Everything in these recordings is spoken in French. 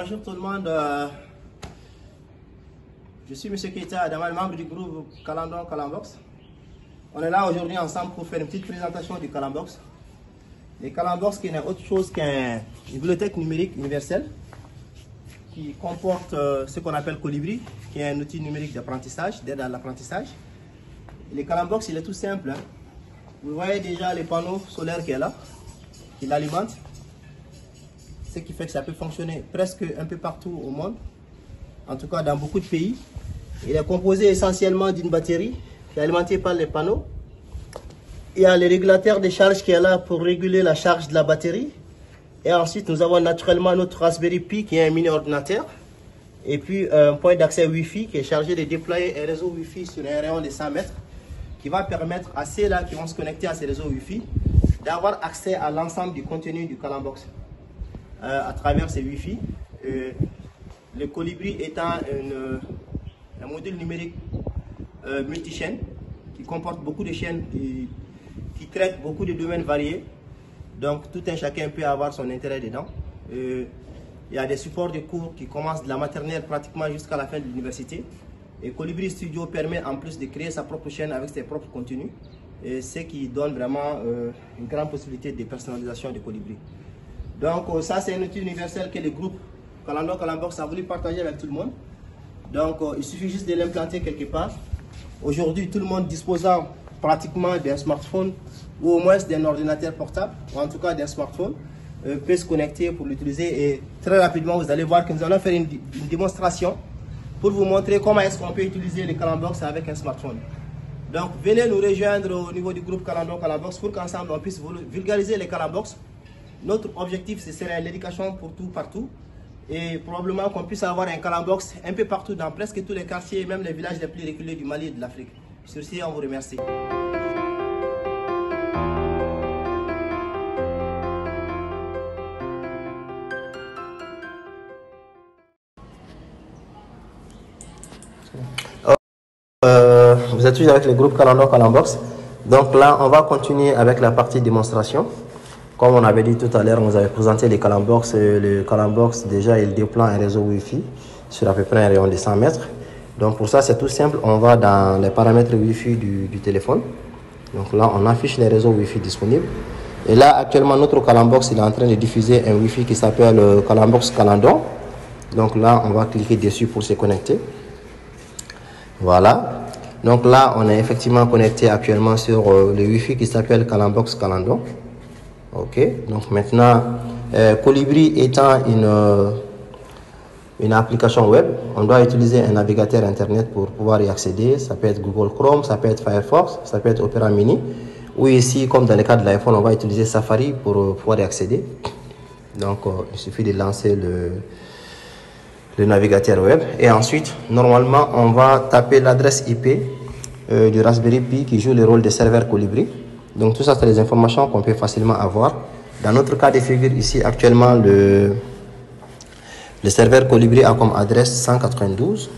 bonjour tout le monde. Je suis M. Keita Adamal, membre du groupe Calandon Calambox. On est là aujourd'hui ensemble pour faire une petite présentation du Calambox. Le Calambox qui n'est autre chose qu'une bibliothèque numérique universelle qui comporte ce qu'on appelle Colibri, qui est un outil numérique d'apprentissage, d'aide à l'apprentissage. Le Calambox, il est tout simple. Vous voyez déjà les panneaux solaires qui est là, qui l'alimentent. Ce qui fait que ça peut fonctionner presque un peu partout au monde, en tout cas dans beaucoup de pays. Il est composé essentiellement d'une batterie qui est alimentée par les panneaux. Il y a le régulateur de charge qui est là pour réguler la charge de la batterie. Et ensuite, nous avons naturellement notre Raspberry Pi qui est un mini-ordinateur. Et puis un point d'accès Wi-Fi qui est chargé de déployer un réseau Wi-Fi sur un rayon de 100 mètres qui va permettre à ceux-là qui vont se connecter à ces réseaux Wi-Fi d'avoir accès à l'ensemble du contenu du Calambox à travers ces Wi-Fi. Le Colibri étant un module numérique multi-chaîne qui comporte beaucoup de chaînes qui traitent beaucoup de domaines variés. Donc tout un chacun peut avoir son intérêt dedans. Il y a des supports de cours qui commencent de la maternelle pratiquement jusqu'à la fin de l'université. Et Colibri Studio permet en plus de créer sa propre chaîne avec ses propres contenus. Et ce qui donne vraiment une grande possibilité de personnalisation de Colibri. Donc ça c'est un outil universel que le groupe Calandon Calambox a voulu partager avec tout le monde. Donc il suffit juste de l'implanter quelque part. Aujourd'hui tout le monde disposant pratiquement d'un smartphone ou au moins d'un ordinateur portable, ou en tout cas d'un smartphone, peut se connecter pour l'utiliser. Et très rapidement vous allez voir que nous allons faire une démonstration pour vous montrer comment est-ce qu'on peut utiliser le Calambox avec un smartphone. Donc venez nous rejoindre au niveau du groupe Calandon Calambox pour qu'ensemble on puisse vulgariser les Calambox. Notre objectif, ce serait l'éducation pour tout, partout. Et probablement qu'on puisse avoir un Calambox un peu partout, dans presque tous les quartiers, même les villages les plus reculés du Mali et de l'Afrique. Sur ce, on vous remercie. Vous êtes toujours avec le groupe Calandon Calambox. Donc là, on va continuer avec la partie démonstration. Comme on avait dit tout à l'heure, on vous avait présenté les Calambox. Le Calambox, déjà, il déploie un réseau Wi-Fi sur à peu près un rayon de 100 mètres. Donc pour ça, c'est tout simple. On va dans les paramètres Wi-Fi du téléphone. Donc là, on affiche les réseaux Wi-Fi disponibles. Et là, actuellement, notre Calambox, il est en train de diffuser un Wi-Fi qui s'appelle Calambox Calandon. Donc là, on va cliquer dessus pour se connecter. Voilà. Donc là, on est effectivement connecté actuellement sur le Wi-Fi qui s'appelle Calambox Calandon. Ok, donc maintenant, Colibri étant une application web, on doit utiliser un navigateur internet pour pouvoir y accéder. Ça peut être Google Chrome, ça peut être Firefox, ça peut être Opera Mini. Ou ici, comme dans le cas de l'iPhone, on va utiliser Safari pour pouvoir y accéder. Donc, il suffit de lancer le navigateur web. Et ensuite, normalement, on va taper l'adresse IP du Raspberry Pi qui joue le rôle de serveur Colibri. Donc tout ça, c'est des informations qu'on peut facilement avoir. Dans notre cas de figure ici, actuellement, le serveur Colibri a comme adresse 192.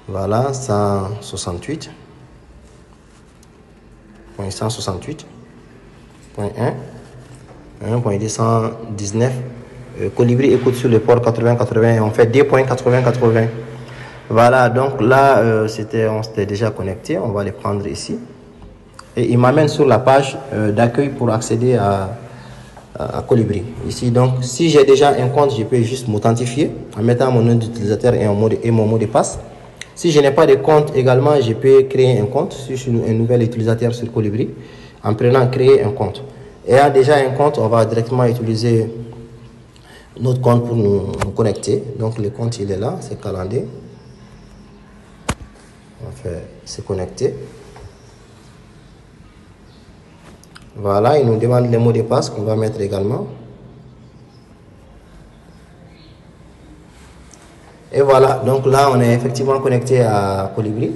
Voilà, 168.168.1.219. Colibri écoute sur le port 8080 et on fait 2.8080. Voilà, donc là, on s'était déjà connecté. On va les prendre ici. Et il m'amène sur la page d'accueil pour accéder à Colibri. Ici, donc, si j'ai déjà un compte, je peux juste m'authentifier en mettant mon nom d'utilisateur et mon mot de passe. Si je n'ai pas de compte également, je peux créer un compte. Si je suis un nouvel utilisateur sur Colibri, en prenant créer un compte. Ayant déjà un compte, on va directement utiliser notre compte pour nous connecter. Donc, le compte, il est là, c'est Calendé. On va faire se connecter. Voilà, il nous demande les mots de passe qu'on va mettre également. Et voilà, donc là, on est effectivement connecté à Colibri.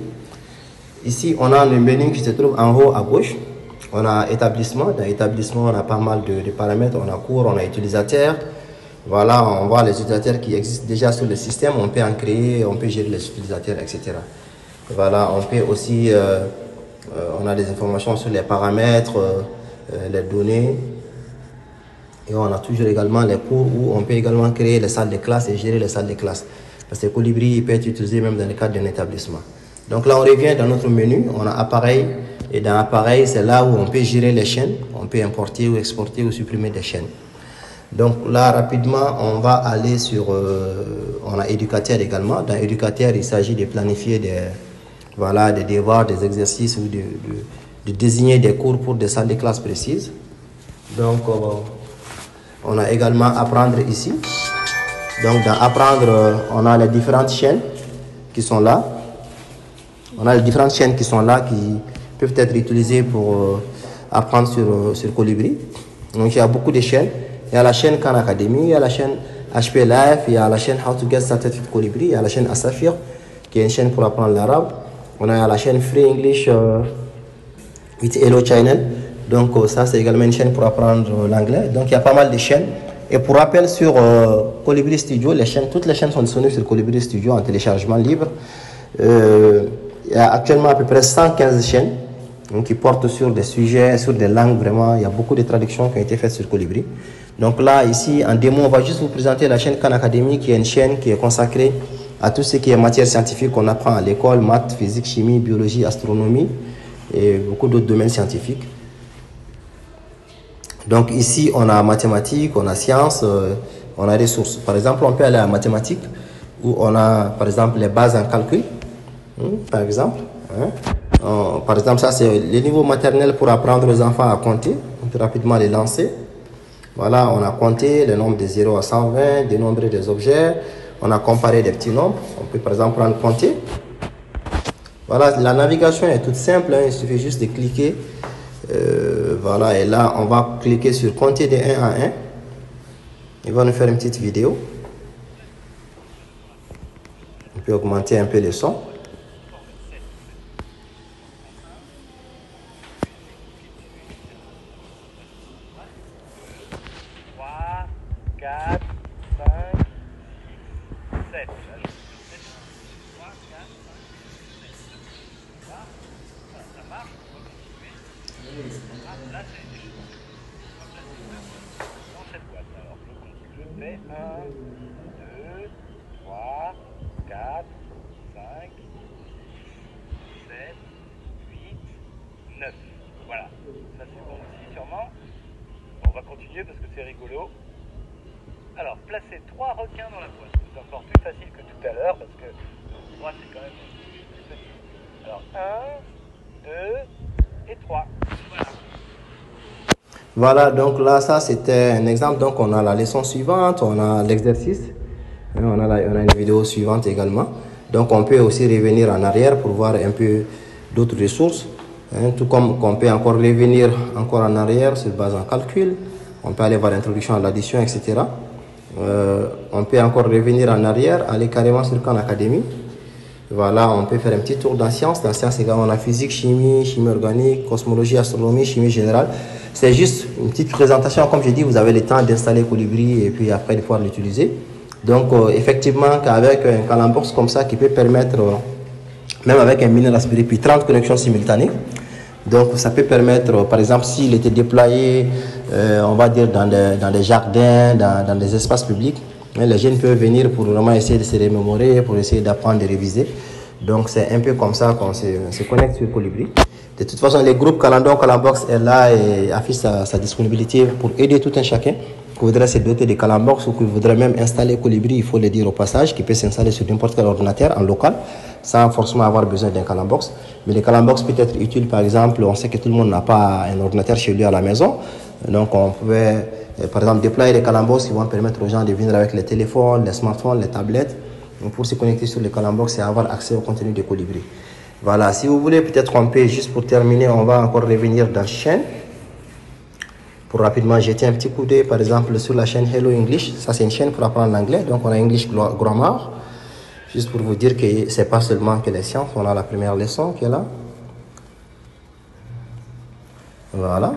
Ici, on a le menu qui se trouve en haut à gauche. On a établissement. Dans l'établissement, on a pas mal de paramètres. On a cours, on a utilisateur. Voilà, on voit les utilisateurs qui existent déjà sur le système. On peut en créer, on peut gérer les utilisateurs, etc. Voilà, on peut aussi, on a des informations sur les paramètres, les données. Et on a toujours également les cours où on peut également créer les salles de classe et gérer les salles de classe. Parce que Colibri il peut être utilisé même dans le cadre d'un établissement. Donc là, on revient dans notre menu. On a appareil. Et dans appareil, c'est là où on peut gérer les chaînes. On peut importer ou exporter ou supprimer des chaînes. Donc là, rapidement, on va aller sur... on a éducateur également. Dans éducateur, il s'agit de planifier des devoirs, des exercices ou de désigner des cours pour des salles de classe précises. Donc, on a également apprendre ici. Donc, dans apprendre, on a les différentes chaînes qui sont là. On a les différentes chaînes qui sont là qui peuvent être utilisées pour apprendre sur Colibri. Donc, il y a beaucoup de chaînes. Il y a la chaîne Khan Academy, il y a la chaîne HP Life, il y a la chaîne How to Get Started with Colibri, il y a la chaîne Asafir, qui est une chaîne pour apprendre l'arabe. On a la chaîne Free English with Hello Channel. Donc, ça, c'est également une chaîne pour apprendre l'anglais. Donc, il y a pas mal de chaînes. Et pour rappel, sur Colibri Studio, toutes les chaînes sont disponibles sur Colibri Studio en téléchargement libre. Il y a actuellement à peu près 115 chaînes donc, qui portent sur des sujets, sur des langues vraiment. Il y a beaucoup de traductions qui ont été faites sur Colibri. Donc là, ici, en démo, on va juste vous présenter la chaîne Khan Academy, qui est une chaîne qui est consacrée à tout ce qui est matière scientifique qu'on apprend à l'école, maths, physique, chimie, biologie, astronomie et beaucoup d'autres domaines scientifiques. Donc ici, on a mathématiques, on a sciences, on a ressources. Par exemple, on peut aller à mathématiques, où on a, par exemple, les bases en calcul, par exemple. Par exemple, ça, c'est les niveaux maternels pour apprendre aux enfants à compter. On peut rapidement les lancer. Voilà, on a compté le nombre de 0 à 120, dénombré des objets. On a comparé des petits nombres. On peut, par exemple, prendre compter. Voilà, la navigation est toute simple. Il suffit juste de cliquer. Voilà, et là, on va cliquer sur compter de 1 à 1. Il va nous faire une petite vidéo. On peut augmenter un peu le son. 4, 5, 6, 7. Ça marche, on va continuer. Là, c'est des choses. Dans cette boîte, alors je fais 1, 2, 3, 4, 5, 6, 7, 8, 9. Voilà, ça c'est bon aussi, sûrement. On va continuer parce que c'est rigolo. Alors, placez 3 requins dans la boîte. C'est encore plus facile que tout à l'heure parce que 3 c'est quand même plus petit. Alors, 1, 2 et 3. Voilà. Voilà, donc là, ça c'était un exemple. Donc, on a la leçon suivante, on a l'exercice, on a une vidéo suivante également. Donc, on peut aussi revenir en arrière pour voir un peu d'autres ressources. Tout comme on peut encore revenir encore en arrière sur base en calcul. On peut aller voir l'introduction à l'addition, etc. On peut encore revenir en arrière, aller carrément sur Khan Academy. Voilà, on peut faire un petit tour dans sciences. Dans sciences également, on a physique, chimie, chimie organique, cosmologie, astronomie, chimie générale. C'est juste une petite présentation. Comme je dis, vous avez le temps d'installer Colibri et puis après de pouvoir l'utiliser. Donc, effectivement, qu'avec un Calambox comme ça qui peut permettre, même avec un mini Raspberry Pi, 30 connexions simultanées. Donc, ça peut permettre, par exemple, s'il était déployé, on va dire, dans des jardins, dans des espaces publics, les jeunes peuvent venir pour vraiment essayer de se remémorer, pour essayer d'apprendre, de réviser. Donc, c'est un peu comme ça qu'on se connecte sur Colibri. De toute façon, le groupe Calambox est là et affiche sa disponibilité pour aider tout un chacun qui voudrait se doter de Calambox ou qui voudrait même installer Colibri, il faut le dire au passage, qui peut s'installer sur n'importe quel ordinateur en local, sans forcément avoir besoin d'un Calambox. Mais le Calambox peut être utile, par exemple, on sait que tout le monde n'a pas un ordinateur chez lui à la maison. Donc, on pouvait, par exemple, déployer les Calambox qui vont permettre aux gens de venir avec les téléphones, les smartphones, les tablettes, pour se connecter sur le Calambox et avoir accès au contenu de Colibri. Voilà, si vous voulez, peut-être on peut, juste pour terminer, on va encore revenir dans chaîne. Pour rapidement jeter un petit coup d'œil, par exemple, sur la chaîne Hello English. Ça, c'est une chaîne pour apprendre l'anglais. Donc, on a English Grammar. Juste pour vous dire que ce n'est pas seulement que les sciences. On a la première leçon qui est là. Voilà.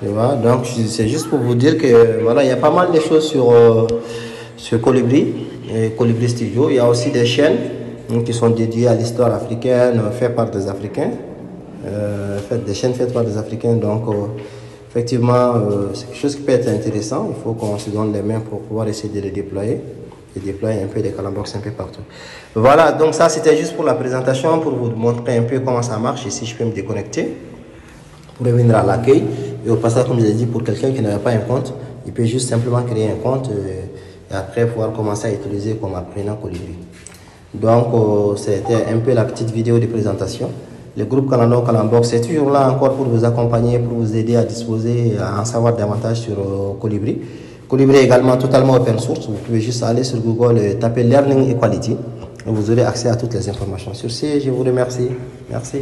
Et voilà, donc c'est juste pour vous dire que voilà, il y a pas mal de choses sur Colibri et Colibri Studio. Il y a aussi des chaînes qui sont dédiées à l'histoire africaine, faites par des Africains, des chaînes faites par des Africains. Donc, effectivement, c'est quelque chose qui peut être intéressant. Il faut qu'on se donne les mains pour pouvoir essayer de les déployer et déployer un peu des Calambox un peu partout. Voilà, donc ça c'était juste pour la présentation, pour vous montrer un peu comment ça marche. Et si je peux me déconnecter pour revenir à l'accueil. Et au passage, comme je l'ai dit, pour quelqu'un qui n'avait pas un compte, il peut juste simplement créer un compte et après pouvoir commencer à utiliser comme apprenant Colibri. Donc, c'était un peu la petite vidéo de présentation. Le groupe Kalando Kalambox est toujours là encore pour vous accompagner, pour vous aider à disposer, à en savoir davantage sur Colibri. Colibri est également totalement open source. Vous pouvez juste aller sur Google et taper Learning Equality et vous aurez accès à toutes les informations. Sur ce, je vous remercie. Merci.